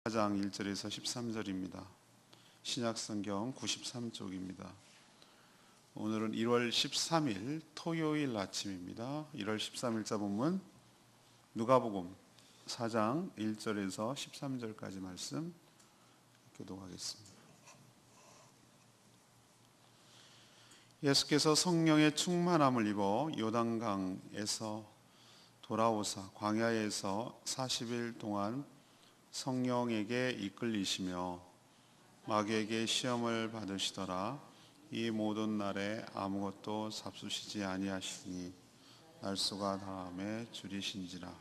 4장 1절에서 13절입니다. 신약성경 93쪽입니다. 오늘은 1월 13일 토요일 아침입니다. 1월 13일자 본문 누가복음 4장 1절에서 13절까지 말씀 교독하겠습니다. 예수께서 성령의 충만함을 입어 요단강에서 돌아오사 광야에서 40일 동안 성령에게 이끌리시며 마귀에게 시험을 받으시더라. 이 모든 날에 아무것도 잡수시지 아니하시니 날수가 다함에 줄이신지라.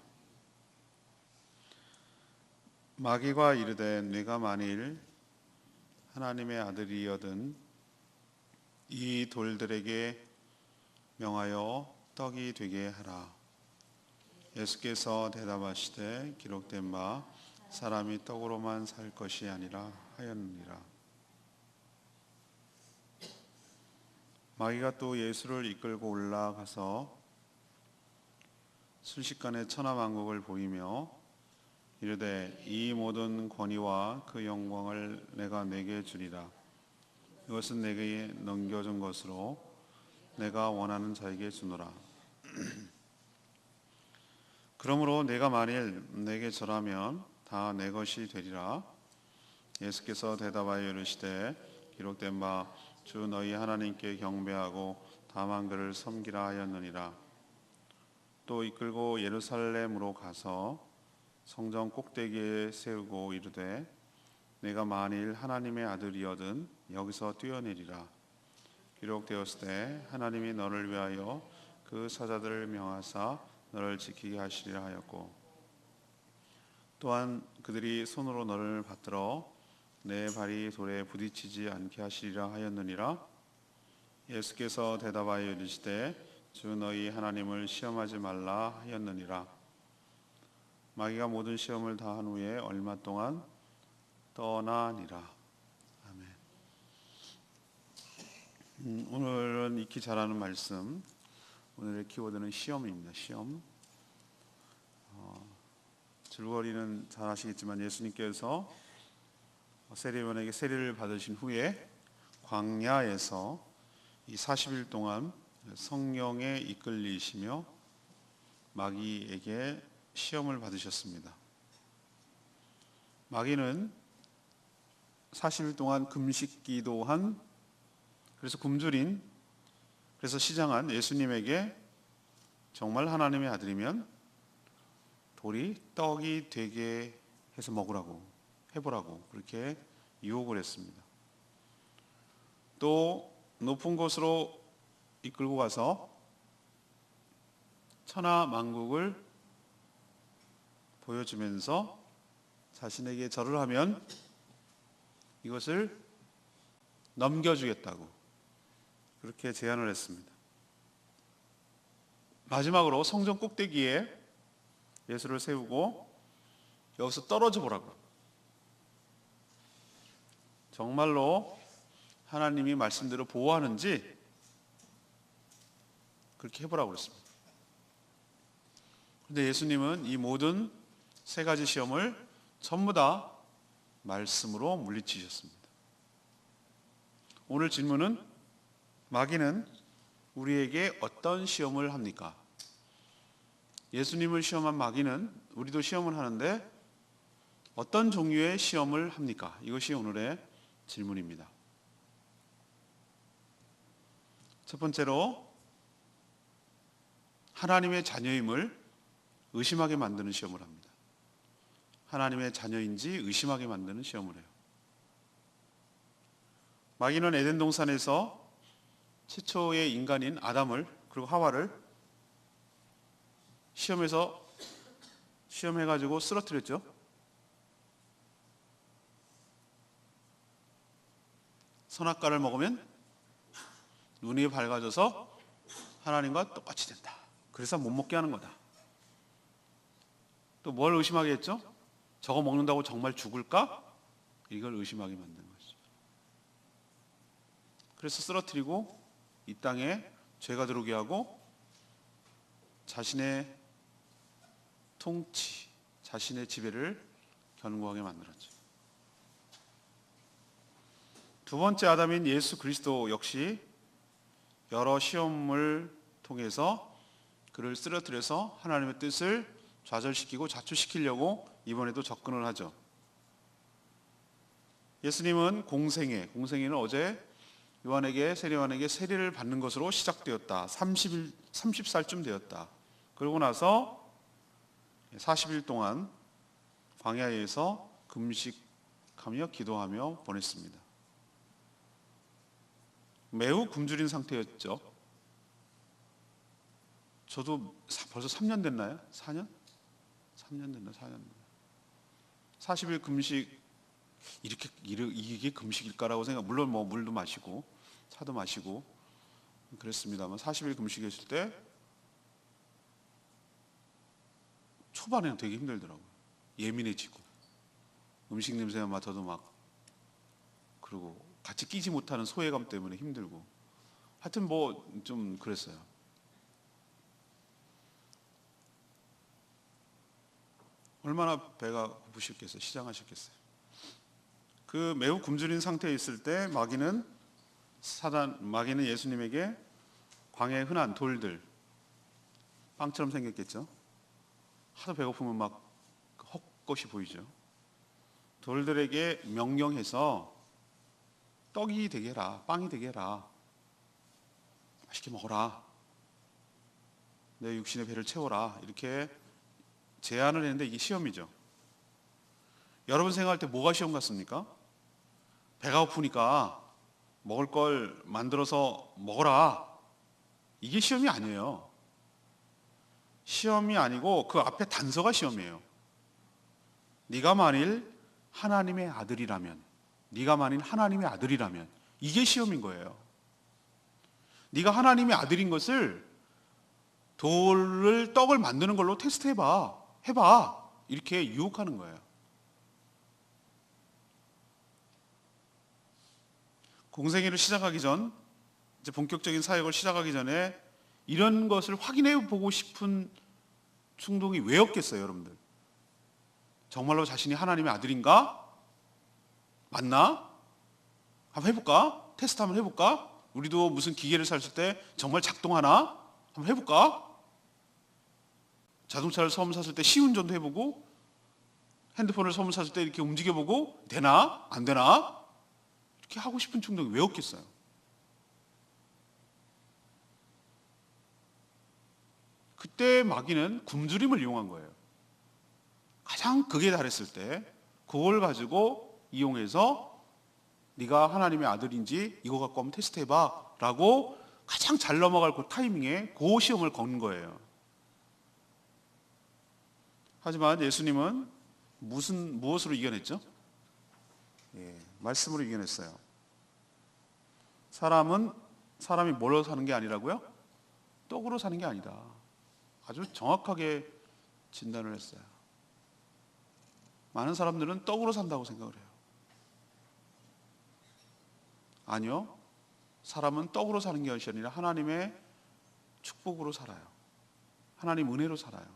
마귀가 이르되 네가 만일 하나님의 아들이여든 이 돌들에게 명하여 떡이 되게 하라. 예수께서 대답하시되 기록된 바 사람이 떡으로만 살 것이 아니라 하였느니라. 마귀가 또 예수를 이끌고 올라가서 순식간에 천하만국을 보이며 이르되 이 모든 권위와 그 영광을 내가 네게 주리라. 이것은 내게 넘겨준 것으로 내가 원하는 자에게 주노라. 그러므로 내가 만일 내게 절하면 다 내 것이 되리라. 예수께서 대답하여 이르시되 기록된 바 주 너희 하나님께 경배하고 다만 그를 섬기라 하였느니라. 또 이끌고 예루살렘으로 가서 성전 꼭대기에 세우고 이르되 내가 만일 하나님의 아들이여든 여기서 뛰어내리라. 기록되었을 때 하나님이 너를 위하여 그 사자들을 명하사 너를 지키게 하시리라 하였고 또한 그들이 손으로 너를 받들어 내 발이 돌에 부딪히지 않게 하시리라 하였느니라. 예수께서 대답하여 이르시되 주 너희 하나님을 시험하지 말라 하였느니라. 마귀가 모든 시험을 다 한 후에 얼마 동안 떠나니라. 아멘. 오늘은 익히 잘하는 말씀, 오늘의 키워드는 시험입니다. 시험. 줄거리는 잘 아시겠지만 예수님께서 세례요한에게 세례를 받으신 후에 광야에서 이 40일 동안 성령에 이끌리시며 마귀에게 시험을 받으셨습니다. 마귀는 40일 동안 금식 기도한, 그래서 굶주린, 그래서 시장한 예수님에게 정말 하나님의 아들이면 돌이 떡이 되게 해서 먹으라고, 해보라고 그렇게 유혹을 했습니다. 또 높은 곳으로 이끌고 가서 천하 만국을 보여주면서 자신에게 절을 하면 이것을 넘겨주겠다고 그렇게 제안을 했습니다. 마지막으로 성전 꼭대기에 예수를 세우고 여기서 떨어져 보라고, 정말로 하나님이 말씀대로 보호하는지 그렇게 해보라고 그랬습니다. 그런데 예수님은 이 모든 세 가지 시험을 전부 다 말씀으로 물리치셨습니다. 오늘 질문은 마귀는 우리에게 어떤 시험을 합니까? 예수님을 시험한 마귀는 우리도 시험을 하는데 어떤 종류의 시험을 합니까? 이것이 오늘의 질문입니다. 첫 번째로 하나님의 자녀임을 의심하게 만드는 시험을 합니다. 하나님의 자녀인지 의심하게 만드는 시험을 해요. 마귀는 에덴 동산에서 최초의 인간인 아담을 그리고 하와를 시험해가지고 쓰러뜨렸죠. 선악과를 먹으면 눈이 밝아져서 하나님과 똑같이 된다. 그래서 못 먹게 하는 거다. 또 뭘 의심하게 했죠? 저거 먹는다고 정말 죽을까? 이걸 의심하게 만든 것이죠. 그래서 쓰러뜨리고 이 땅에 죄가 들어오게 하고 자신의 통치, 자신의 지배를 견고하게 만들었죠. 두 번째 아담인 예수 그리스도 역시 여러 시험을 통해서 그를 쓰러뜨려서 하나님의 뜻을 좌절시키고 자초시키려고 이번에도 접근을 하죠. 예수님은 공생애는 어제 세례요한에게 세례를 받는 것으로 시작되었다. 30살쯤 되었다. 그러고 나서 40일 동안 광야에서 금식하며 기도하며 보냈습니다. 매우 굶주린 상태였죠. 저도 벌써 3년 됐나요? 4년? 3년 됐나? 4년 됐나? 40일 금식, 이게 금식일까라고 물론 뭐 물도 마시고 차도 마시고 그랬습니다만 40일 금식했을 때 초반에는 되게 힘들더라고요. 예민해지고 음식 냄새만 맡아도 막, 그리고 같이 끼지 못하는 소외감 때문에 힘들고, 하여튼 뭐 좀 그랬어요. 얼마나 배가 고프셨겠어요. 시장하셨겠어요. 그 매우 굶주린 상태에 있을 때 마귀는 예수님에게 광야의 흔한 돌들, 빵처럼 생겼겠죠. 하도 배고프면 막 헛것이 보이죠. 돌들에게 명령해서 떡이 되게 해라, 빵이 되게 해라, 맛있게 먹어라, 내 육신의 배를 채워라, 이렇게 제안을 했는데 이게 시험이죠. 여러분 생각할 때 뭐가 시험 같습니까? 배가 고프니까 먹을 걸 만들어서 먹어라, 이게 시험이 아니에요. 시험이 아니고 그 앞에 단서가 시험이에요. 네가 만일 하나님의 아들이라면, 이게 시험인 거예요. 네가 하나님의 아들인 것을 떡을 만드는 걸로 테스트해봐, 이렇게 유혹하는 거예요. 공생애를 시작하기 전, 이제 본격적인 사역을 시작하기 전에 이런 것을 확인해 보고 싶은 충동이 왜 없겠어요, 여러분들? 정말로 자신이 하나님의 아들인가? 맞나? 한번 해볼까? 테스트 한번 해볼까? 우리도 무슨 기계를 샀을 때 정말 작동하나? 한번 해볼까? 자동차를 처음 샀을 때 시운전도 해보고, 핸드폰을 처음 샀을 때 이렇게 움직여보고, 되나? 안 되나? 이렇게 하고 싶은 충동이 왜 없겠어요? 그때 마귀는 굶주림을 이용한 거예요. 가장 극에 달했을 때 그걸 가지고 이용해서 네가 하나님의 아들인지 이거 갖고 한번 테스트해봐 라고 가장 잘 넘어갈 그 타이밍에 그 시험을 건 거예요. 하지만 예수님은 무엇으로 이겨냈죠? 말씀으로 이겨냈어요. 사람이 뭘로 사는 게 아니라고요? 떡으로 사는 게 아니다. 아주 정확하게 진단을 했어요. 많은 사람들은 떡으로 산다고 생각을 해요. 아니요. 사람은 떡으로 사는 것이 아니라 하나님의 축복으로 살아요. 하나님 은혜로 살아요.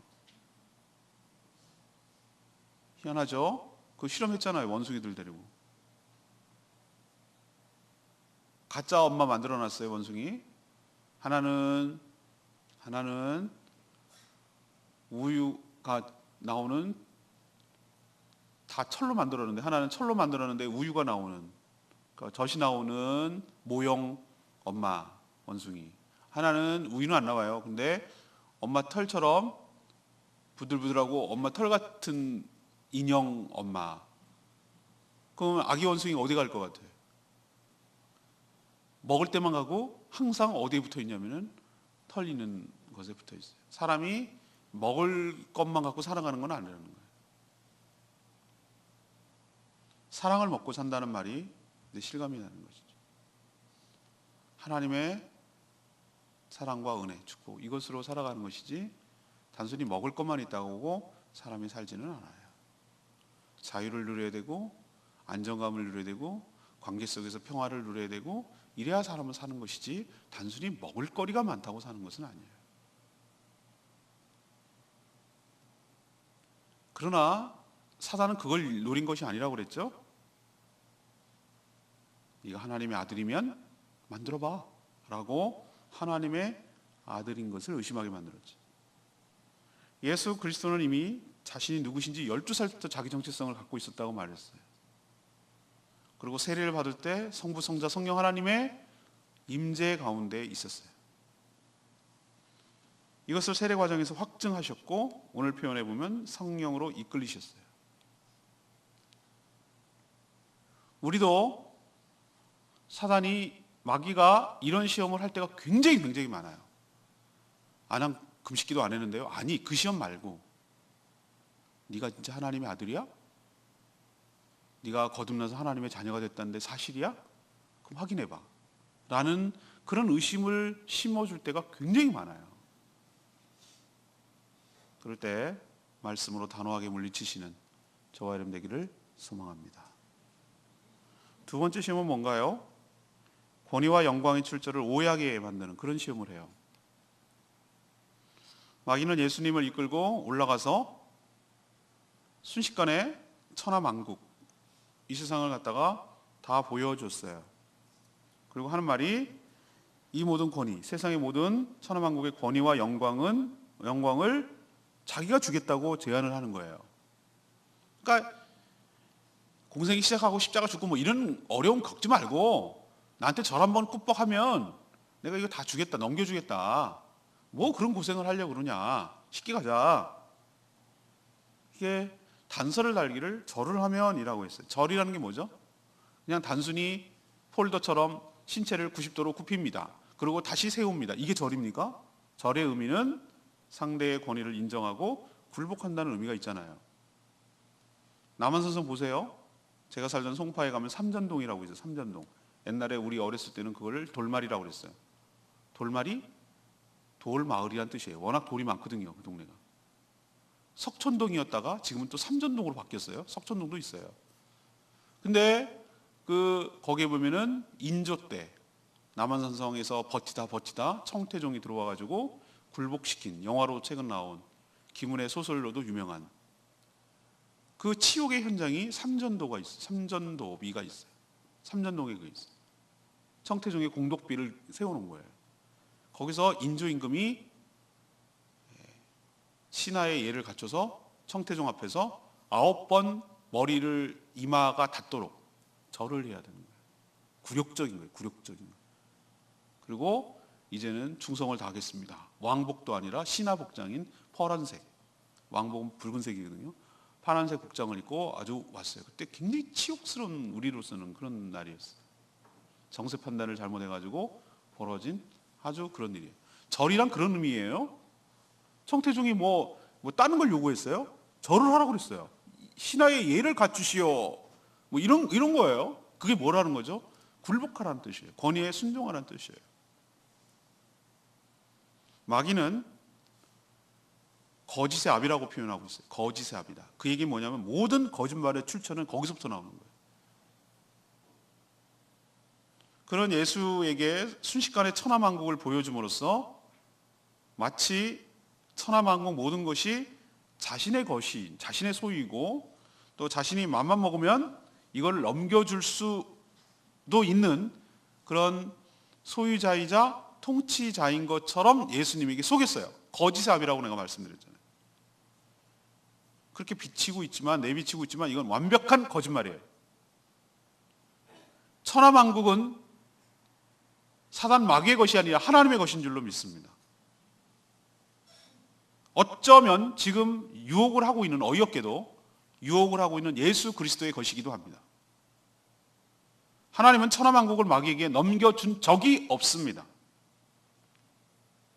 희한하죠? 그거 실험했잖아요. 원숭이들 데리고. 가짜 엄마 만들어놨어요. 원숭이. 하나는 우유가 나오는, 다 철로 만들었는데, 하나는 철로 만들었는데 우유가 나오는, 그러니까 젖이 나오는 모형 엄마 원숭이. 하나는 우유는 안 나와요. 근데 엄마 털처럼 부들부들하고 엄마 털 같은 인형 엄마. 그럼 아기 원숭이가 어디 갈 것 같아요? 먹을 때만 가고 항상 어디에 붙어 있냐면은 털 있는 것에 붙어 있어요. 사람이 먹을 것만 갖고 살아가는 건 아니라는 거예요. 사랑을 먹고 산다는 말이 실감이 나는 것이죠. 하나님의 사랑과 은혜, 축복, 이것으로 살아가는 것이지 단순히 먹을 것만 있다고 사람이 살지는 않아요. 자유를 누려야 되고, 안정감을 누려야 되고, 관계 속에서 평화를 누려야 되고, 이래야 사람은 사는 것이지 단순히 먹을 거리가 많다고 사는 것은 아니에요. 그러나 사단은 그걸 노린 것이 아니라고 그랬죠. 네가 하나님의 아들이면 만들어봐 라고 하나님의 아들인 것을 의심하게 만들었죠. 예수 그리스도는 이미 자신이 누구신지 12살부터 자기 정체성을 갖고 있었다고 말했어요. 그리고 세례를 받을 때 성부, 성자, 성령 하나님의 임재 가운데 있었어요. 이것을 세례 과정에서 확증하셨고 오늘 표현해 보면 성령으로 이끌리셨어요. 우리도 사단이, 마귀가 이런 시험을 할 때가 굉장히 많아요. 난 금식기도 안 했는데요. 아니, 그 시험 말고 네가 진짜 하나님의 아들이야? 네가 거듭나서 하나님의 자녀가 됐다는데 사실이야? 그럼 확인해봐 라는 그런 의심을 심어줄 때가 굉장히 많아요. 그럴 때 말씀으로 단호하게 물리치시는 저와 여러분 되기를 소망합니다. 두 번째 시험은 뭔가요? 권위와 영광의 출처를 오해하게 만드는 그런 시험을 해요. 마귀는 예수님을 이끌고 올라가서 순식간에 천하만국, 이 세상을 갖다가 다 보여줬어요. 그리고 하는 말이 이 모든 권위, 세상의 모든 천하만국의 권위와 영광을 자기가 주겠다고 제안을 하는 거예요. 그러니까 공생이 시작하고 십자가 죽고 뭐 이런 어려움 겪지 말고 나한테 절 한번 꾸벅하면 내가 이거 다 주겠다, 넘겨주겠다. 뭐 그런 고생을 하려고 그러냐. 쉽게 가자. 이게 단서를 달기를 절을 하면이라고 했어요. 절이라는 게 뭐죠? 그냥 단순히 폴더처럼 신체를 90도로 굽힙니다. 그리고 다시 세웁니다. 이게 절입니까? 절의 의미는 상대의 권위를 인정하고 굴복한다는 의미가 있잖아요. 남한산성 보세요. 제가 살던 송파에 가면 삼전동이라고 있어요. 삼전동. 옛날에 우리 어렸을 때는 그걸 돌마리라고 그랬어요. 돌마리? 돌마을이란 뜻이에요. 워낙 돌이 많거든요, 그 동네가. 석촌동이었다가 지금은 또 삼전동으로 바뀌었어요. 석촌동도 있어요. 근데 거기에 보면은 인조 때 남한산성에서 버티다 청태종이 들어와가지고 굴복시킨, 영화로 최근 나온 김은혜 소설로도 유명한 그 치욕의 현장이 삼전도가 있어요. 삼전도비가 있어요. 삼전동에 그 있어요. 청태종의 공덕비를 세워놓은 거예요. 거기서 인조 임금이 신하의 예를 갖춰서 청태종 앞에서 9번 머리를 이마가 닿도록 절을 해야 되는 거예요. 굴욕적인 거예요. 굴욕적인 거예요. 그리고 이제는 충성을 다하겠습니다. 왕복도 아니라 신하 복장인 파란색, 왕복은 붉은색이거든요. 파란색 복장을 입고 아주 왔어요. 그때 굉장히 치욕스러운, 우리로서는 그런 날이었어요. 정세 판단을 잘못해가지고 벌어진 아주 그런 일이에요. 절이란 그런 의미예요. 청태종이 뭐 다른 걸 요구했어요? 절을 하라고 그랬어요. 신하의 예를 갖추시오. 뭐 이런 거예요. 그게 뭐라는 거죠? 굴복하라는 뜻이에요. 권위에 순종하라는 뜻이에요. 마귀는 거짓의 압이라고 표현하고 있어요. 거짓의 압이다. 그 얘기 뭐냐면 모든 거짓말의 출처는 거기서부터 나오는 거예요. 그런 예수에게 순식간에 천하만국을 보여줌으로써 마치 천하만국 모든 것이 자신의 것이, 자신의 소유이고 또 자신이 맘만 먹으면 이걸 넘겨줄 수도 있는 그런 소유자이자 통치자인 것처럼 예수님에게 속였어요. 거짓의 압이라고 내가 말씀드렸잖아요. 그렇게 내비치고 있지만 이건 완벽한 거짓말이에요. 천하만국은 사단 마귀의 것이 아니라 하나님의 것인 줄로 믿습니다. 어쩌면 지금 유혹을 하고 있는, 어이없게도 유혹을 하고 있는 예수 그리스도의 것이기도 합니다. 하나님은 천하만국을 마귀에게 넘겨준 적이 없습니다.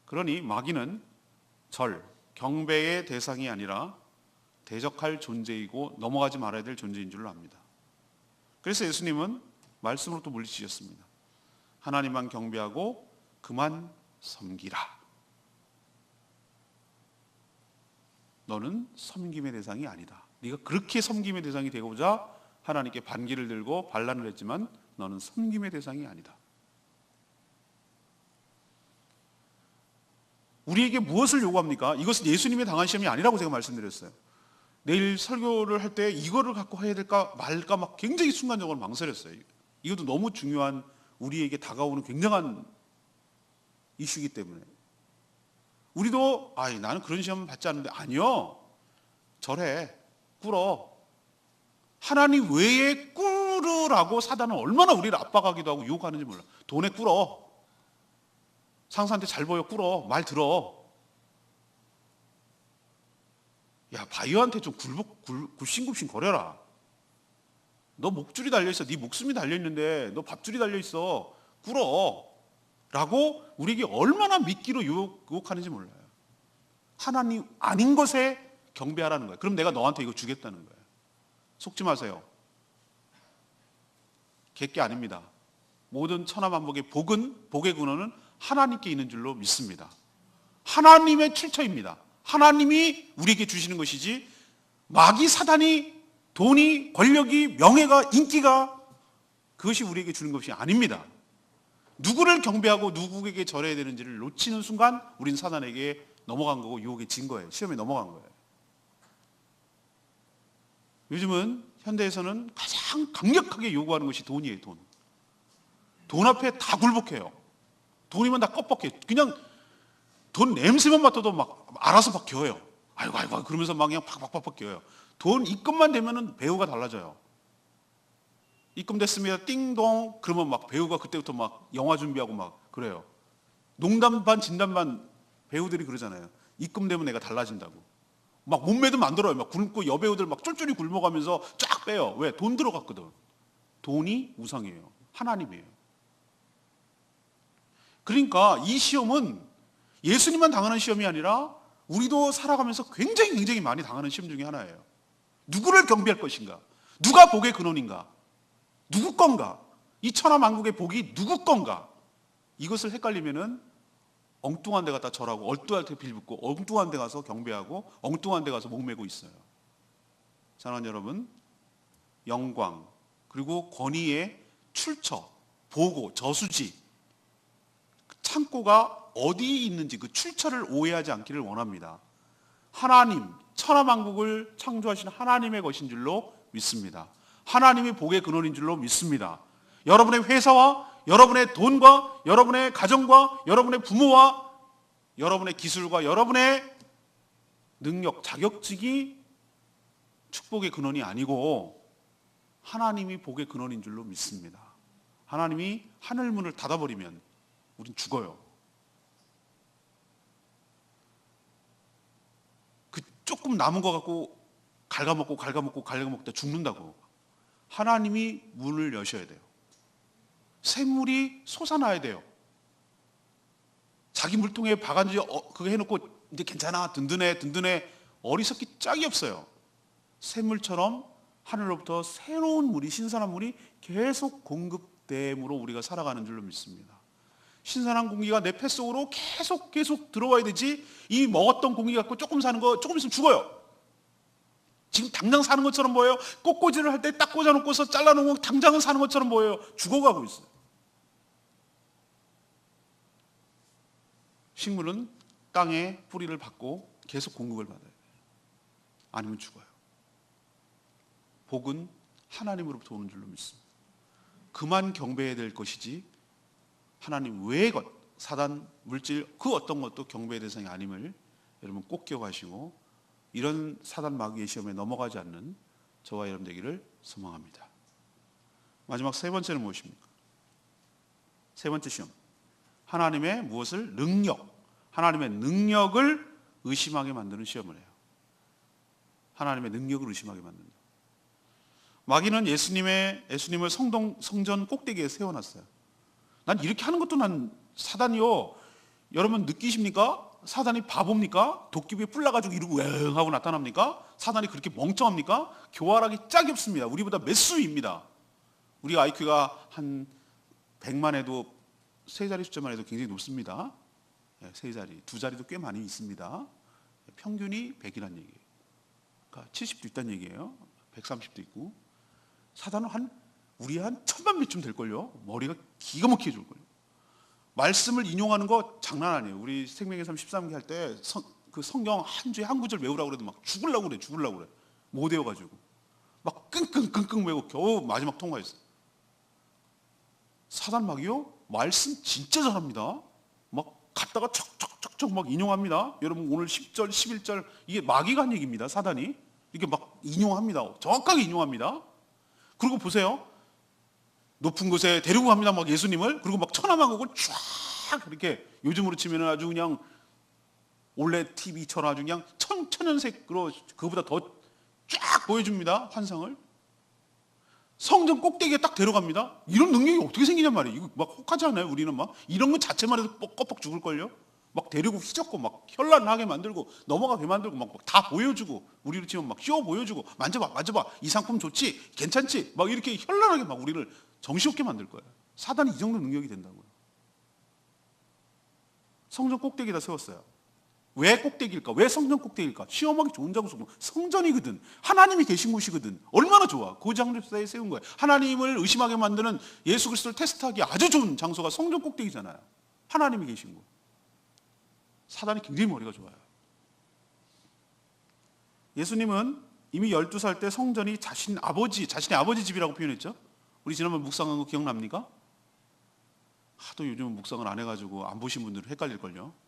그러니 마귀는 경배의 대상이 아니라 대적할 존재이고 넘어가지 말아야 될 존재인 줄로 압니다. 그래서 예수님은 말씀으로 또 물리치셨습니다. 하나님만 경배하고 그만 섬기라. 너는 섬김의 대상이 아니다. 네가 그렇게 섬김의 대상이 되고자 하나님께 반기를 들고 반란을 했지만 너는 섬김의 대상이 아니다. 우리에게 무엇을 요구합니까? 이것은 예수님의 당한 시험이 아니라고 제가 말씀드렸어요. 내일 설교를 할 때 이거를 갖고 해야 될까 말까 막 굉장히 순간적으로 망설였어요. 이것도 너무 중요한 우리에게 다가오는 굉장한 이슈이기 때문에 우리도 나는 그런 시험 받지 않는데 아니요. 절해. 꿇어. 하나님 외에 꿇으라고 사단은 얼마나 우리를 압박하기도 하고 유혹하는지 몰라. 돈에 꿇어. 상사한테 잘 보여 꿇어. 말 들어. 야, 바이오한테 좀 굴신굴신 거려라. 너 목줄이 달려있어. 네 목숨이 달려있는데 너 밥줄이 달려있어. 꿇어. 라고 우리에게 얼마나 미끼로 유혹하는지 몰라요. 하나님 아닌 것에 경배하라는 거예요. 그럼 내가 너한테 이거 주겠다는 거예요. 속지 마세요. 객게 아닙니다. 모든 천하만복의 복의 근원은 하나님께 있는 줄로 믿습니다. 하나님의 출처입니다. 하나님이 우리에게 주시는 것이지 마귀 사단이 돈이, 권력이, 명예가, 인기가 그것이 우리에게 주는 것이 아닙니다. 누구를 경배하고 누구에게 절해야 되는지를 놓치는 순간 우린 사단에게 넘어간 거고 유혹에 진 거예요. 시험에 넘어간 거예요. 요즘은 현대에서는 가장 강력하게 요구하는 것이 돈이에요. 돈 앞에 다 굴복해요. 돈이면 다 껍벅해. 그냥 돈 냄새만 맡아도 막 알아서 막 겨요. 아이고 그러면서 막 그냥 팍팍팍 겨요. 돈 입금만 되면은 배우가 달라져요. 입금됐습니다. 띵동. 그러면 막 배우가 그때부터 막 영화 준비하고 막 그래요. 농담 반 진담 반 배우들이 그러잖아요. 입금되면 내가 달라진다고. 막 몸매도 만들어요. 막 굶고 여배우들 막 쫄쫄이 굶어가면서 쫙 빼요. 왜? 돈 들어갔거든. 돈이 우상이에요. 하나님이에요. 그러니까 이 시험은 예수님만 당하는 시험이 아니라 우리도 살아가면서 굉장히 많이 당하는 시험 중에 하나예요. 누구를 경배할 것인가? 누가 복의 근원인가? 누구 건가? 이 천하만국의 복이 누구 건가? 이것을 헷갈리면은 엉뚱한 데 갖다 절하고 얼뚱한 데 빌붙고 엉뚱한 데 가서 경배하고 엉뚱한 데 가서 목매고 있어요. 사랑하는 여러분, 영광 그리고 권위의 출처, 보고, 저수지, 창고가 어디에 있는지 그 출처를 오해하지 않기를 원합니다. 하나님, 천하만국을 창조하신 하나님의 것인 줄로 믿습니다. 하나님이 복의 근원인 줄로 믿습니다. 여러분의 회사와 여러분의 돈과 여러분의 가정과 여러분의 부모와 여러분의 기술과 여러분의 능력, 자격증이 축복의 근원이 아니고 하나님이 복의 근원인 줄로 믿습니다. 하나님이 하늘문을 닫아버리면 우린 죽어요. 그 조금 남은 거 갖고 갉아먹다 죽는다고. 하나님이 문을 여셔야 돼요. 샘물이 솟아나야 돼요. 자기 물통에 바가지 그거 해놓고 이제 괜찮아 든든해 어리석기 짝이 없어요. 샘물처럼 하늘로부터 새로운 물이 신선한 물이 계속 공급됨으로 우리가 살아가는 줄로 믿습니다. 신선한 공기가 내 폐 속으로 계속 들어와야 되지 이 먹었던 공기 갖고 조금 사는 거 조금 있으면 죽어요. 지금 당장 사는 것처럼 보여요. 꽃꽂이를 할 때 딱 꽂아놓고서 잘라놓으면 당장은 사는 것처럼 보여요. 죽어가고 있어요. 식물은 땅에 뿌리를 받고 계속 공급을 받아요. 아니면 죽어요. 복은 하나님으로부터 오는 줄로 믿습니다. 그만 경배해야 될 것이지 하나님 외의 것, 사단, 물질 그 어떤 것도 경배의 대상이 아님을 여러분 꼭 기억하시고 이런 사단 마귀의 시험에 넘어가지 않는 저와 여러분 되기를 소망합니다. 마지막 세 번째는 무엇입니까? 세 번째 시험. 하나님의 무엇을? 능력. 하나님의 능력을 의심하게 만드는 시험을 해요. 하나님의 능력을 의심하게 만든다. 마귀는 예수님을 성전 꼭대기에 세워놨어요. 난 이렇게 하는 것도 난 사단이요. 여러분 느끼십니까? 사단이 바보입니까? 도끼비에 뿔 나가지고 이러고 웽 하고 나타납니까? 사단이 그렇게 멍청합니까? 교활하기 짝이 없습니다. 우리보다 몇 수입니다. 우리 IQ가 한 100만 해도 세 자리 숫자만 해도 굉장히 높습니다. 세 자리, 두 자리도 꽤 많이 있습니다. 평균이 100이란 얘기예요. 그러니까 70도 있다는 얘기예요. 130도 있고. 사단은 우리 한 1000만 배쯤 될걸요. 머리가 기가 막히게 좋을걸요. 말씀을 인용하는 거 장난 아니에요. 우리 생명의 삶 13기 할 때 그 성경 한 주에 한 구절 외우라고 그래도 막 죽으려고 그래. 못 외워가지고. 막 끙끙 외우고 겨우 마지막 통과했어요. 사단 마귀요? 말씀 진짜 잘합니다. 막 갖다가 척척척척 막 인용합니다. 여러분 오늘 10절, 11절 이게 마귀가 한 얘기입니다. 사단이. 이렇게 막 인용합니다. 정확하게 인용합니다. 그리고 보세요. 높은 곳에 데리고 갑니다. 막 예수님을. 그리고 막 천하만국을 쫙 이렇게 요즘으로 치면 아주 그냥 올레 TV처럼 아주 그냥 천연색으로 그거보다 더 쫙 보여줍니다. 환상을. 성전 꼭대기에 딱 데려갑니다. 이런 능력이 어떻게 생기냔 말이에요. 이거 막 혹하지 않아요? 우리는 막 이런 건 자체만 해도 껍벅 죽을걸요? 막 데리고 휘젓고 막 현란하게 만들고 넘어가게 만들고 막 다 보여주고 우리로 치면 막 쇼 보여주고 만져봐 이 상품 좋지 괜찮지 막 이렇게 현란하게 막 우리를 정신없게 만들 거예요. 사단이 이 정도 능력이 된다고요. 성전 꼭대기에다 세웠어요. 왜 꼭대기일까? 왜 성전 꼭대기일까? 시험하기 좋은 장소고 성전이거든. 하나님이 계신 곳이거든. 얼마나 좋아. 그 장소에 세운 거예요. 하나님을 의심하게 만드는 예수 그리스도를 테스트하기 아주 좋은 장소가 성전 꼭대기잖아요. 하나님이 계신 곳. 사단이 굉장히 머리가 좋아요. 예수님은 이미 12살 때 성전이 자신의 아버지 집이라고 표현했죠. 우리 지난번 묵상한 거 기억납니까? 하도 요즘은 묵상을 안 해가지고 안 보신 분들은 헷갈릴걸요.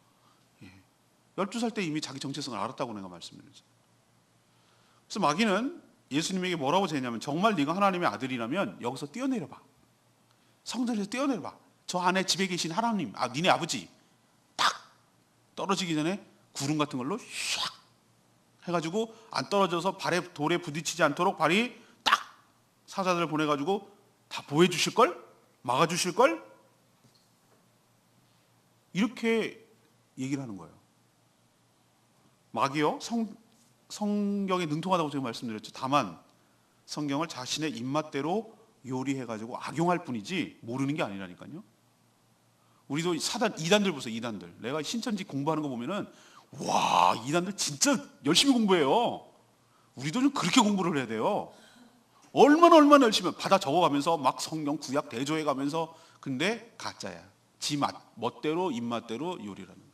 12살 때 이미 자기 정체성을 알았다고 내가 말씀드렸죠. 그래서 마귀는 예수님에게 뭐라고 제냐면 정말 네가 하나님의 아들이라면 여기서 뛰어내려봐. 성전에서 뛰어내려봐. 저 안에 집에 계신 하나님, 니네 아버지 딱 떨어지기 전에 구름 같은 걸로 샥 해가지고 안 떨어져서 발에 돌에 부딪히지 않도록 발이 딱 사자들을 보내가지고 다 보여주실걸? 막아주실걸? 이렇게 얘기를 하는 거예요. 마귀요? 성경에 능통하다고 제가 말씀드렸죠. 다만 성경을 자신의 입맛대로 요리해가지고 악용할 뿐이지 모르는 게 아니라니까요. 우리도 이단들 보세요. 이단들. 내가 신천지 공부하는 거 보면은 와, 이단들 진짜 열심히 공부해요. 우리도 좀 그렇게 공부를 해야 돼요. 얼마나 열심히 받아 적어가면서 막 성경 구약 대조해가면서 근데 가짜야. 지 멋대로 입맛대로 요리를 하는 거야.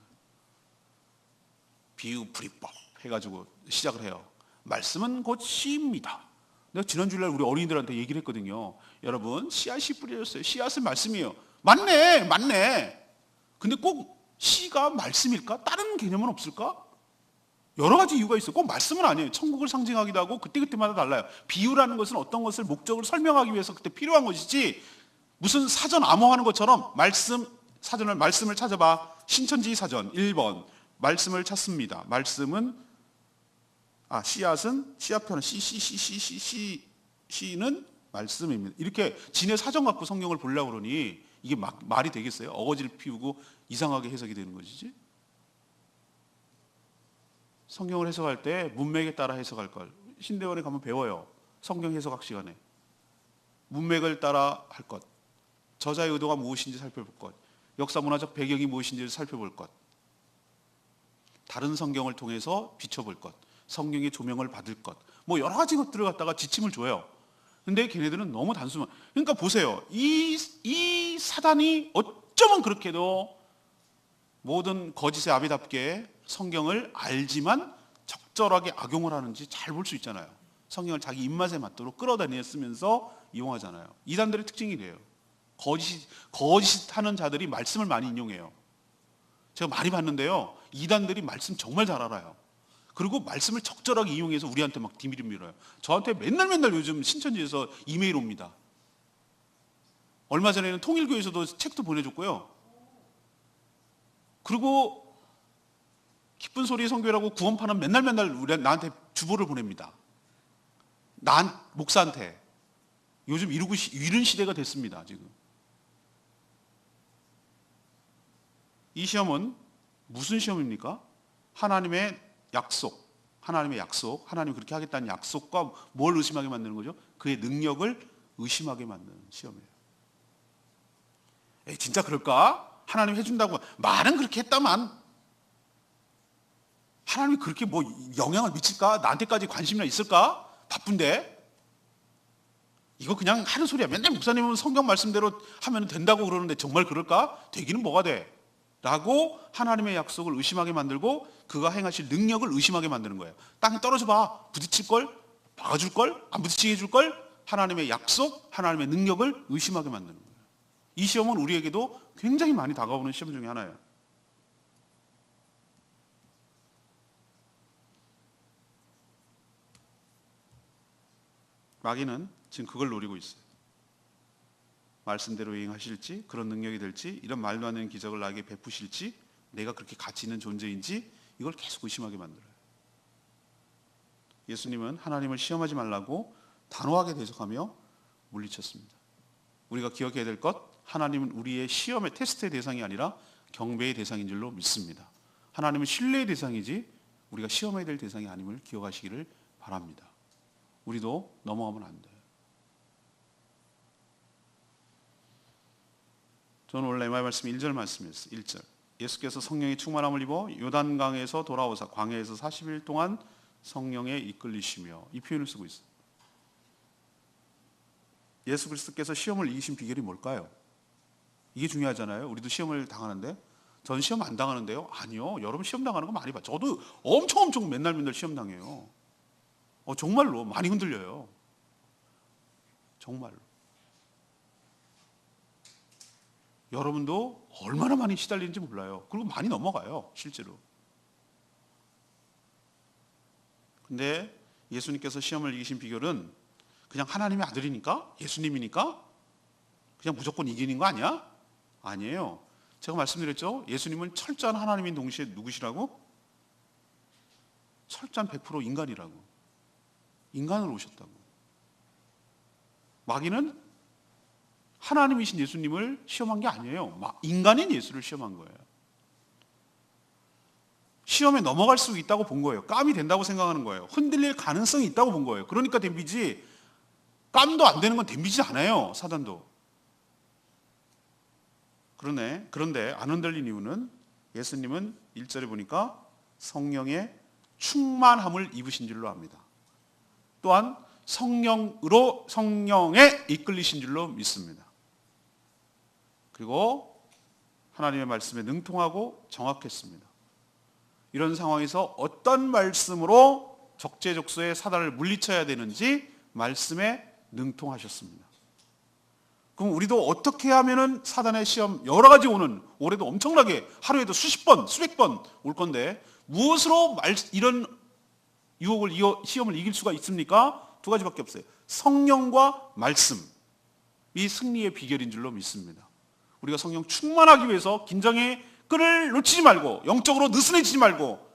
비유 불이법 해가지고 시작을 해요. 말씀은 곧 씨입니다. 내가 지난 주일날 우리 어린이들한테 얘기를 했거든요. 여러분 씨앗이 뿌려졌어요. 씨앗은 말씀이에요. 맞네. 근데 꼭 씨가 말씀일까? 다른 개념은 없을까? 여러 가지 이유가 있어요. 꼭 말씀은 아니에요. 천국을 상징하기도 하고 그때마다 달라요. 비유라는 것은 어떤 것을 목적을 설명하기 위해서 그때 필요한 것이지 무슨 사전 암호하는 것처럼 말씀을 찾아봐. 신천지 사전 1번 말씀을 찾습니다. 말씀은 씨앗은 씨앗편은 씨는 말씀입니다. 이렇게 지네 사전 갖고 성경을 보려고 그러니 이게 말이 되겠어요? 어거지를 피우고 이상하게 해석이 되는 것이지. 성경을 해석할 때 문맥에 따라 해석할 걸. 신대원에 가면 배워요. 성경 해석학 시간에. 문맥을 따라 할 것. 저자의 의도가 무엇인지 살펴볼 것. 역사 문화적 배경이 무엇인지를 살펴볼 것. 다른 성경을 통해서 비춰볼 것. 성경의 조명을 받을 것. 뭐 여러 가지 것들을 갖다가 지침을 줘요. 근데 걔네들은 너무 단순한. 그러니까 보세요. 이 사단이 어쩌면 그렇게도 모든 거짓의 아비답게 성경을 알지만 적절하게 악용을 하는지 잘 볼 수 있잖아요. 성경을 자기 입맛에 맞도록 끌어다니면서 이용하잖아요. 이단들의 특징이 이래요. 거짓하는 자들이 말씀을 많이 인용해요. 제가 많이 봤는데요. 이단들이 말씀 정말 잘 알아요. 그리고 말씀을 적절하게 이용해서 우리한테 막 디미를 밀어요. 저한테 맨날 요즘 신천지에서 이메일 옵니다. 얼마 전에는 통일교에서도 책도 보내줬고요. 그리고 기쁜 소리의 선교라고 구원파는 맨날 나한테 주보를 보냅니다. 목사한테. 요즘 이른 시대가 됐습니다. 지금. 이 시험은 무슨 시험입니까? 하나님의 약속, 하나님이 그렇게 하겠다는 약속과 뭘 의심하게 만드는 거죠? 그의 능력을 의심하게 만드는 시험이에요. 진짜 그럴까? 하나님 해준다고 말은 그렇게 했다만 하나님이 그렇게 뭐 영향을 미칠까? 나한테까지 관심이나 있을까? 바쁜데 이거 그냥 하는 소리야. 맨날 목사님은 성경 말씀대로 하면 된다고 그러는데 정말 그럴까? 되기는 뭐가 돼? 라고 하나님의 약속을 의심하게 만들고 그가 행하실 능력을 의심하게 만드는 거예요. 땅에 떨어져 봐. 부딪힐걸? 막아줄걸? 안 부딪히게 해줄걸? 하나님의 약속, 하나님의 능력을 의심하게 만드는 거예요. 이 시험은 우리에게도 굉장히 많이 다가오는 시험 중에 하나예요. 마귀는 지금 그걸 노리고 있어요. 말씀대로 이행하실지, 그런 능력이 될지, 이런 말도 안 되는 기적을 나에게 베푸실지, 내가 그렇게 가치 있는 존재인지 이걸 계속 의심하게 만들어요. 예수님은 하나님을 시험하지 말라고 단호하게 대적하며 물리쳤습니다. 우리가 기억해야 될 것, 하나님은 우리의 시험의 테스트의 대상이 아니라 경배의 대상인 줄로 믿습니다. 하나님은 신뢰의 대상이지 우리가 시험해야 될 대상이 아님을 기억하시기를 바랍니다. 우리도 넘어가면 안 돼요. 저는 원래 이 말씀 1절 말씀이었어요. 1절. 예수께서 성령의 충만함을 입어 요단강에서 돌아오사 광야에서 40일 동안 성령에 이끌리시며, 이 표현을 쓰고 있어요. 예수 그리스도께서 시험을 이기신 비결이 뭘까요? 이게 중요하잖아요. 우리도 시험을 당하는데, 전 시험 안 당하는데요? 아니요. 여러분 시험 당하는 거 많이 봐요. 저도 엄청 맨날 시험 당해요. 정말로 많이 흔들려요. 정말로. 여러분도 얼마나 많이 시달리는지 몰라요. 그리고 많이 넘어가요, 실제로. 근데 예수님께서 시험을 이기신 비결은 그냥 하나님의 아들이니까, 예수님이니까 그냥 무조건 이기는 거 아니야? 아니에요. 제가 말씀드렸죠? 예수님은 철저한 하나님인 동시에 누구시라고? 철저한 100% 인간이라고. 인간으로 오셨다고. 마귀는 하나님이신 예수님을 시험한 게 아니에요. 인간인 예수를 시험한 거예요. 시험에 넘어갈 수 있다고 본 거예요. 깜이 된다고 생각하는 거예요. 흔들릴 가능성이 있다고 본 거예요. 그러니까 덤비지, 깜도 안 되는 건 덤비지 않아요, 사단도. 그런데 안 흔들린 이유는 예수님은 1절에 보니까 성령의 충만함을 입으신 줄로 압니다. 또한 성령에 이끌리신 줄로 믿습니다. 그리고 하나님의 말씀에 능통하고 정확했습니다. 이런 상황에서 어떤 말씀으로 적재적소에 사단을 물리쳐야 되는지 말씀에 능통하셨습니다. 그럼 우리도 어떻게 하면은 사단의 시험 여러 가지 오는, 올해도 엄청나게 하루에도 수십 번, 수백 번 올 건데, 무엇으로 이런 유혹을, 시험을 이길 수가 있습니까? 두 가지밖에 없어요. 성령과 말씀이 승리의 비결인 줄로 믿습니다. 우리가 성령 충만하기 위해서 긴장의 끈을 놓치지 말고, 영적으로 느슨해지지 말고,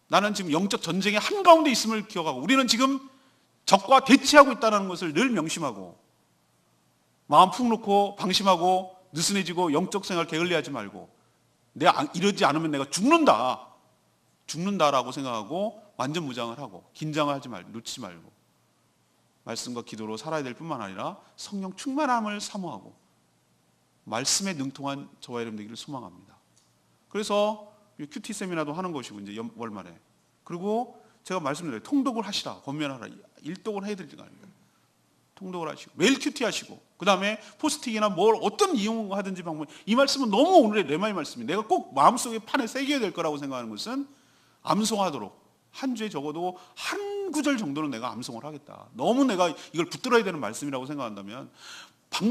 나는 지금 영적 전쟁의 한가운데 있음을 기억하고, 우리는 지금 적과 대치하고 있다는 것을 늘 명심하고, 마음 푹 놓고 방심하고 느슨해지고 영적 생활 게을리하지 말고, 내가 이러지 않으면 내가 죽는다라고 생각하고 완전 무장을 하고 긴장을 하지 말고 놓치지 말고 말씀과 기도로 살아야 될 뿐만 아니라 성령 충만함을 사모하고 말씀에 능통한 저와 여러분 되기를 소망합니다. 그래서 큐티 세미나도 하는 것이고, 이제 월말에, 그리고 제가 말씀드려요. 통독을 하시라, 권면하라. 일독을 해드릴 거 아닙니까? 통독을 하시고 매일 큐티 하시고, 그 다음에 포스팅이나 뭘 어떤 이용하든지 방법. 이 말씀은 너무 오늘의 레마의 말씀이에요. 내가 꼭 마음속에 판에 새겨야 될 거라고 생각하는 것은 암송하도록 한 주에 적어도 한 구절 정도는 내가 암송을 하겠다. 너무 내가 이걸 붙들어야 되는 말씀이라고 생각한다면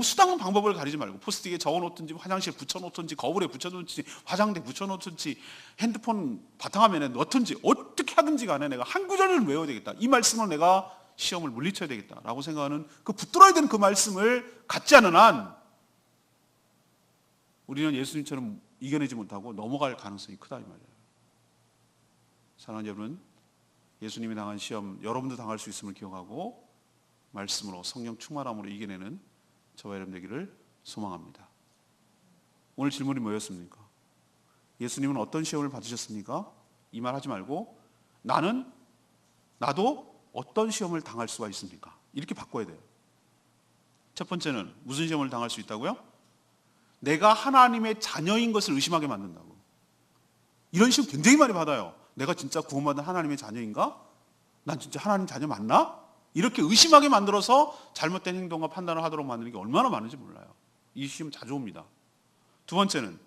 수당은 방법을 가리지 말고 포스트잇에 적어놓든지, 화장실에 붙여놓든지, 거울에 붙여놓든지, 화장대에 붙여놓든지, 핸드폰 바탕화면에 넣든지, 어떻게 하든지 간에 내가 한 구절을 외워야 되겠다. 이 말씀을 내가 시험을 물리쳐야 되겠다라고 생각하는, 그 붙들어야 되는 그 말씀을 갖지 않은 한 우리는 예수님처럼 이겨내지 못하고 넘어갈 가능성이 크다, 이 말이에요. 사랑하는 여러분, 예수님이 당한 시험 여러분도 당할 수 있음을 기억하고 말씀으로, 성령 충만함으로 이겨내는 저와 여러분 되기를 소망합니다. 오늘 질문이 뭐였습니까? 예수님은 어떤 시험을 받으셨습니까? 이 말 하지 말고 나도 어떤 시험을 당할 수가 있습니까? 이렇게 바꿔야 돼요. 첫 번째는 무슨 시험을 당할 수 있다고요? 내가 하나님의 자녀인 것을 의심하게 만든다고. 이런 시험 굉장히 많이 받아요. 내가 진짜 구원받은 하나님의 자녀인가? 난 진짜 하나님 자녀 맞나? 이렇게 의심하게 만들어서 잘못된 행동과 판단을 하도록 만드는 게 얼마나 많은지 몰라요. 이 시험 자주 옵니다. 두 번째는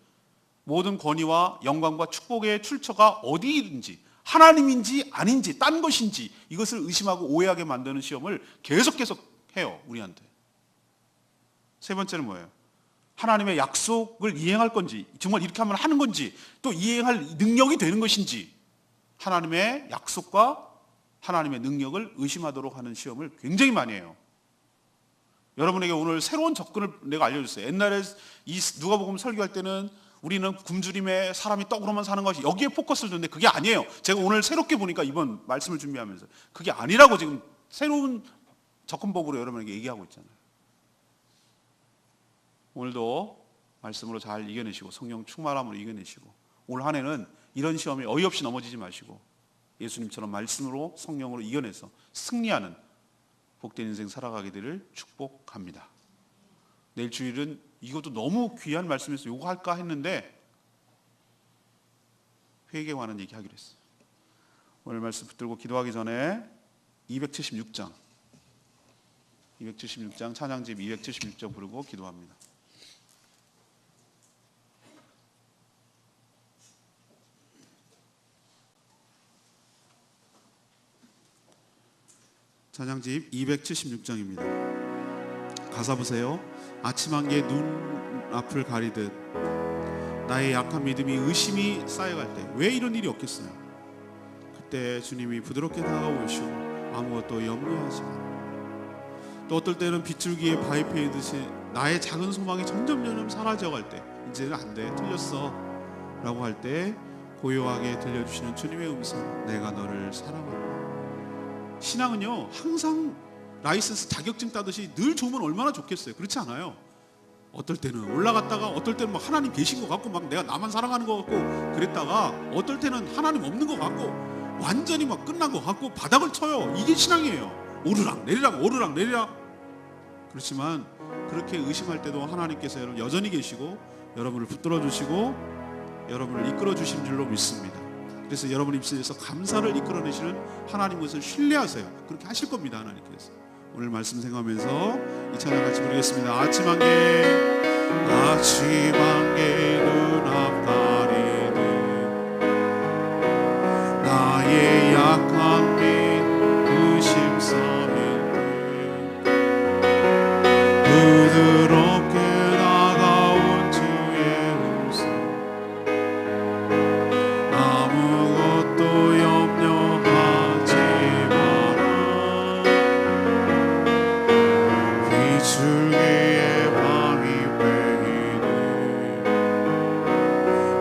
모든 권위와 영광과 축복의 출처가 어디인지, 하나님인지 아닌지, 딴 것인지, 이것을 의심하고 오해하게 만드는 시험을 계속 해요, 우리한테. 세 번째는 뭐예요? 하나님의 약속을 이행할 건지, 정말 이렇게 하면 하는 건지, 또 이행할 능력이 되는 것인지, 하나님의 약속과 하나님의 능력을 의심하도록 하는 시험을 굉장히 많이 해요. 여러분에게 오늘 새로운 접근을 내가 알려줬어요. 옛날에 이 누가복음 설교할 때는 우리는 굶주림에 사람이 떡으로만 사는 것이, 여기에 포커스를 줬는데 그게 아니에요. 제가 오늘 새롭게 보니까 이번 말씀을 준비하면서 그게 아니라고 지금 새로운 접근법으로 여러분에게 얘기하고 있잖아요. 오늘도 말씀으로 잘 이겨내시고 성령 충만함으로 이겨내시고, 올 한 해는 이런 시험에 어이없이 넘어지지 마시고 예수님처럼 말씀으로 성령으로 이겨내서 승리하는 복된 인생 살아가게 되를 축복합니다. 내일 주일은 이것도 너무 귀한 말씀에서 요거 할까 했는데 회개에 관한 얘기하기로 했어요. 오늘 말씀 붙들고 기도하기 전에 276장 찬양집 276장 부르고 기도합니다. 찬양집 276장입니다. 가사 보세요. 아침 안개 눈앞을 가리듯 나의 약한 믿음이 의심이 쌓여갈 때 왜 이런 일이 없겠어요? 그때 주님이 부드럽게 다가오시고 아무것도 염려하지 마라. 또 어떨 때는 빗줄기에 바위패이듯이 나의 작은 소망이 점점 사라져갈 때, 이제는 안 돼, 틀렸어 라고 할 때 고요하게 들려주시는 주님의 음성, 내가 너를 사랑한다. 신앙은요, 항상 라이센스 자격증 따듯이 늘 좋으면 얼마나 좋겠어요. 그렇지 않아요. 어떨 때는 올라갔다가 어떨 때는 막 하나님 계신 것 같고 막 내가 나만 사랑하는 것 같고 그랬다가 어떨 때는 하나님 없는 것 같고 완전히 막 끝난 것 같고 바닥을 쳐요. 이게 신앙이에요. 오르락 내리락. 그렇지만 그렇게 의심할 때도 하나님께서 여러분 여전히 계시고 여러분을 붙들어 주시고 여러분을 이끌어 주신 줄로 믿습니다. 그래서 여러분 입술에서 감사를 이끌어내시는 하나님 것을 신뢰하세요. 그렇게 하실 겁니다. 하나님께서. 오늘 말씀 생각하면서 이 찬양 같이 부르겠습니다. 아침 안개 눈앞 가리는 나의 약한 믿 의심 쌓일 때 부드럽게 다가온 주의 음성, 아무것도 염려하지 마라. 빗줄기에 밤이 빼기는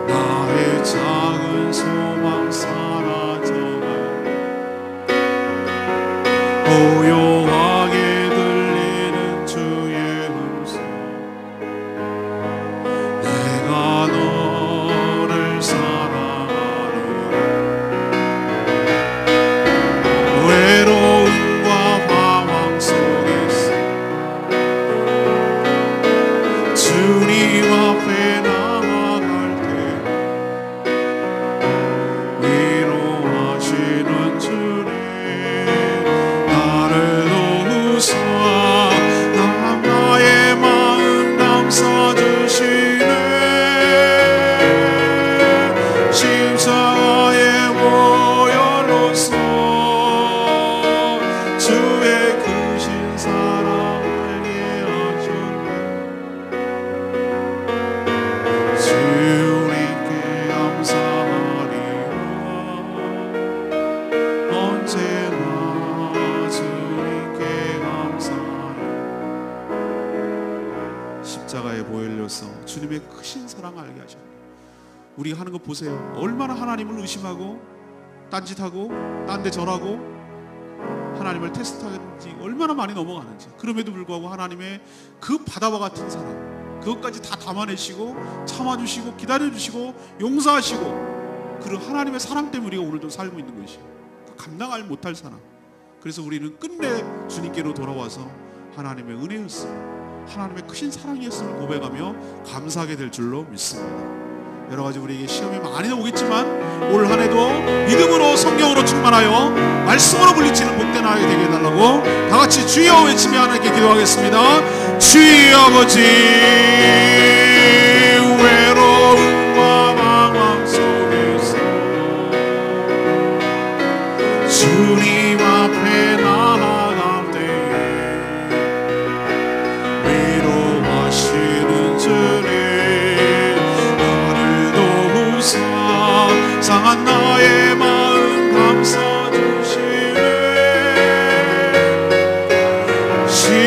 나의 작은 소망 사라져갈 고요하게 들리는 주의 음성, 내가 너를 사랑하노라. 외로움과 방황 속에서 주님 앞에 나아갈 때 위로하시는 주님, 나를 도우사 나의 마음 감싸주시네. 십자가의 보혈로서 주의 크신 사랑 알게 하셨네. 주님께 감사하리라. 언제나 주님께 감사하리. 십자가의 보혈로서 주님의 크신 사랑 알게 하셨네. 우리가 하는 거 보세요. 얼마나 하나님을 의심하고 딴짓하고 딴 데 절하고 하나님을 테스트하는지 얼마나 많이 넘어가는지. 그럼에도 불구하고 하나님의 그 바다와 같은 사랑, 그것까지 다 담아내시고 참아주시고 기다려주시고 용서하시고, 그런 하나님의 사랑 때문에 우리가 오늘도 살고 있는 것이에요. 감당할 못할 사랑. 그래서 우리는 끝내 주님께로 돌아와서 하나님의 은혜였음, 하나님의 크신 사랑이었음을 고백하며 감사하게 될 줄로 믿습니다. 여러 가지 우리에게 시험이 많이 오겠지만 올 한 해도 믿음으로 성령으로 충만하여 말씀으로 물리치는 복된 하게 되게 해달라고 다 같이 주여 외치며 하나님께 기도하겠습니다. 주여 아버지, 외로움과 방황 속에서 주님 앞에 나아갈 때에 위로하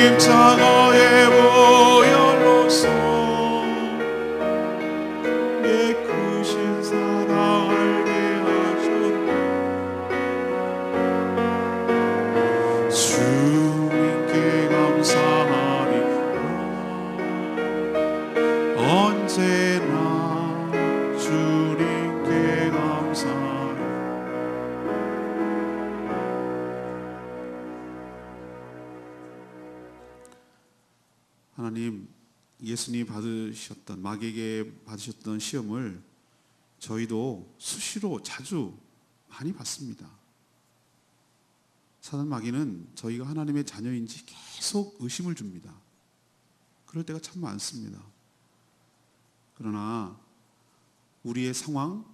십자가의 보혈로서 내 크신 사랑 알게 하셨네. 주님께 감사하리 언제나 주님께 감사하리. 하나님, 예수님이 받으셨던 마귀에게 받으셨던 시험을 저희도 수시로 자주 많이 받습니다. 사단 마귀는 저희가 하나님의 자녀인지 계속 의심을 줍니다. 그럴 때가 참 많습니다. 그러나 우리의 상황,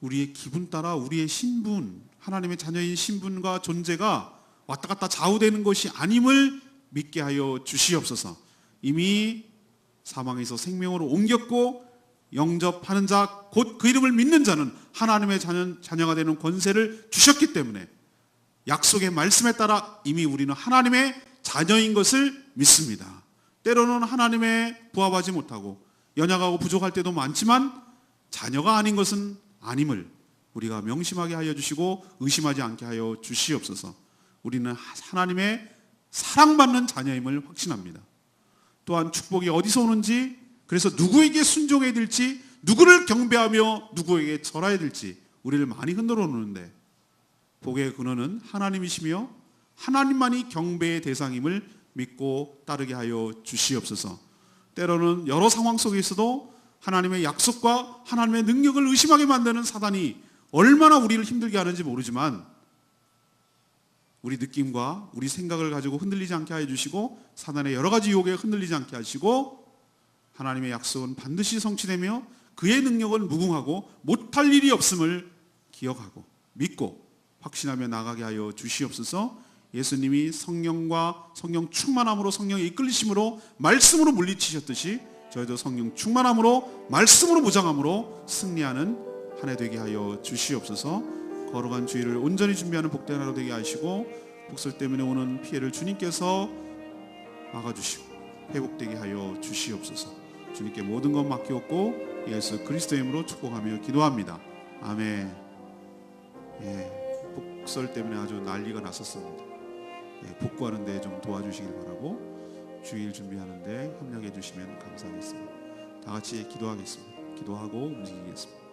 우리의 기분 따라 우리의 신분, 하나님의 자녀인 신분과 존재가 왔다 갔다 좌우되는 것이 아님을 믿게 하여 주시옵소서. 이미 사망에서 생명으로 옮겼고 영접하는 자, 곧 그 이름을 믿는 자는 하나님의 자녀가 되는 권세를 주셨기 때문에 약속의 말씀에 따라 이미 우리는 하나님의 자녀인 것을 믿습니다. 때로는 하나님의 부합하지 못하고 연약하고 부족할 때도 많지만 자녀가 아닌 것은 아님을 우리가 명심하게 하여 주시고 의심하지 않게 하여 주시옵소서. 우리는 하나님의 사랑받는 자녀임을 확신합니다. 또한 축복이 어디서 오는지, 그래서 누구에게 순종해야 될지, 누구를 경배하며 누구에게 절해야 될지 우리를 많이 흔들어 놓는데, 복의 근원은 하나님이시며 하나님만이 경배의 대상임을 믿고 따르게 하여 주시옵소서. 때로는 여러 상황 속에서도 하나님의 약속과 하나님의 능력을 의심하게 만드는 사단이 얼마나 우리를 힘들게 하는지 모르지만 우리 느낌과 우리 생각을 가지고 흔들리지 않게 하여 주시고 사단의 여러 가지 유혹에 흔들리지 않게 하시고 하나님의 약속은 반드시 성취되며 그의 능력은 무궁하고 못할 일이 없음을 기억하고 믿고 확신하며 나가게 하여 주시옵소서. 예수님이 성령과 성령 충만함으로 성령의 이끌리심으로 말씀으로 물리치셨듯이 저희도 성령 충만함으로 말씀으로 무장함으로 승리하는 한 해 되게 하여 주시옵소서. 걸어간 주일을 온전히 준비하는 복된 하루 되게 하시고 복설 때문에 오는 피해를 주님께서 막아주시고 회복되게 하여 주시옵소서. 주님께 모든 것 맡기옵고 예수 그리스도의 이름으로 축복하며 기도합니다. 아멘. 복설 때문에 아주 난리가 났었습니다. 복구하는 데 좀 도와주시길 바라고 주일 준비하는 데 협력해 주시면 감사하겠습니다. 다 같이 기도하겠습니다. 기도하고 움직이겠습니다.